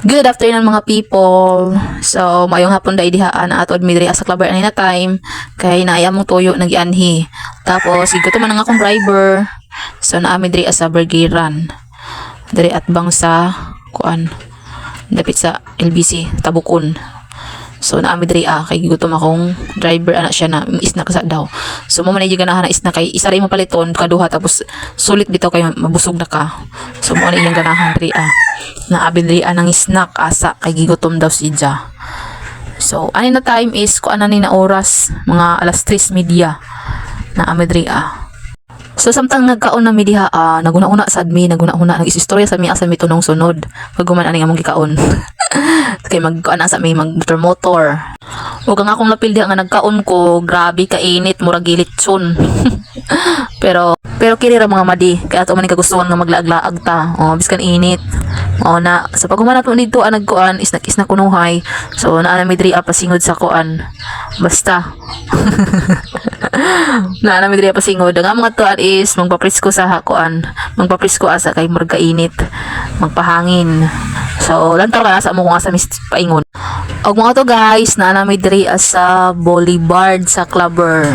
Good afternoon mga people. So, mayong hapon dai diha na atod mi diri sa clubber ani na time kay naaya mong tuyo nagianhi. Tapos gigutom man ang akong driver. So naami diri sa Bergiran. Diri at bang sa kuan dapit sa LBC Tabukon. So naami diri kay gigutom akong driver ana siya na isna ka sa daw. So mo man gyud ganahan na isna kay isa ray mo paliton kaduha tapos sulit bitaw kay mabusog na ka. So mo ni iyang ganahan diri naabi diri ng snack asa kay gigutom daw si Ja. So ani na time is kuan na ni na oras mga alas 3:30 na ami diri So samtang nagkaon na mi diha naguna-una sad mi naguna-una nag-istorya sa mi asa mi tunong sunod pagguman ani among gikaon. Kay magkuan sa mi mag motor. Ug ang akong lapil diha nga nagkaon ko grabe ka init murag gilitson. pero kini ra mga madi kaya ato man kagustuhan nga maglaag-laag ta. Biskan init. Na sa paghuman nato dito nagkuan is kunuhay. So naa mi diri pasingod sa kuan. Basta na namin diri pasingod nga mga tuan is magpapresko sa hakuan magpapresko asa kay murag init magpahangin so lantaw ka sa mo kung asa mis paingon og mga to guys na namin diri sa Boulevard sa Clubber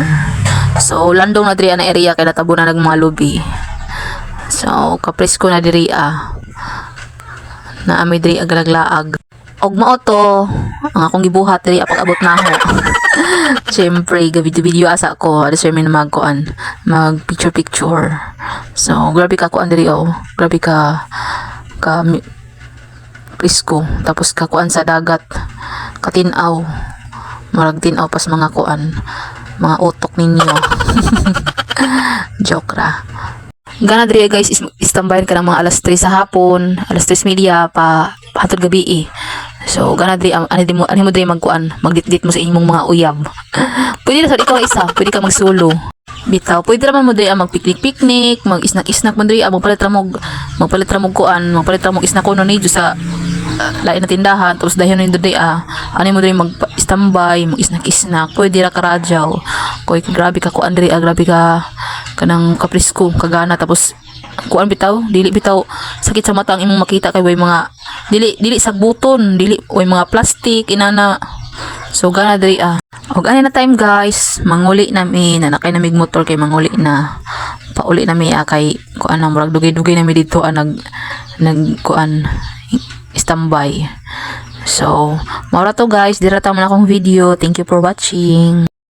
so landong na diri na area kay natabunan nag mga lobby so kapresko na diri na ami diri aglag-laag og mao to ang akong gibuhat diri pag-abot na ako. Siyempre, video asa ko. Ada siya may magkuan. Mag picture. So, grabe ka kuan diri Grabe ka presko. Tapos kakuan sa dagat. Katinaw. Marag tinaw pas mga kuan. Mga utok ninyo. Joke ra. Gana diri guys, istambayan ka ng mga alas 3 sa hapon. Alas 3:30 pa hatod gabi So, gana diri ani mo diri magkuan, magdit-dit mo sa imong mga uyab. Pwede na sa ikaw isa, pwede ka magsolo. Bitaw, pwede ra man mo diri mag-picnic, mag-snack mo diri, magpalit ra mo kuan, magpalit ra mo snack kuno ni sa lain na tindahan, tapos dayon ni diri ani mo diri mag-standby, mag-snack, pwede ra karadyaw. Koy grabe ka kuan diri, grabe ka kanang kaprisko, kagana tapos kuan bitaw, dili bitaw sakit sa mata ang imong makita kay way mga dili sagbuton, dili way mga plastic inana. So gana diri og ani na time guys, manguli nami na nakay namig motor kay manguli na. Pauli nami kay kuan na murag dugay-dugay nami dito nag kuan standby. So, mao ra to guys, dira ta man akong video. Thank you for watching.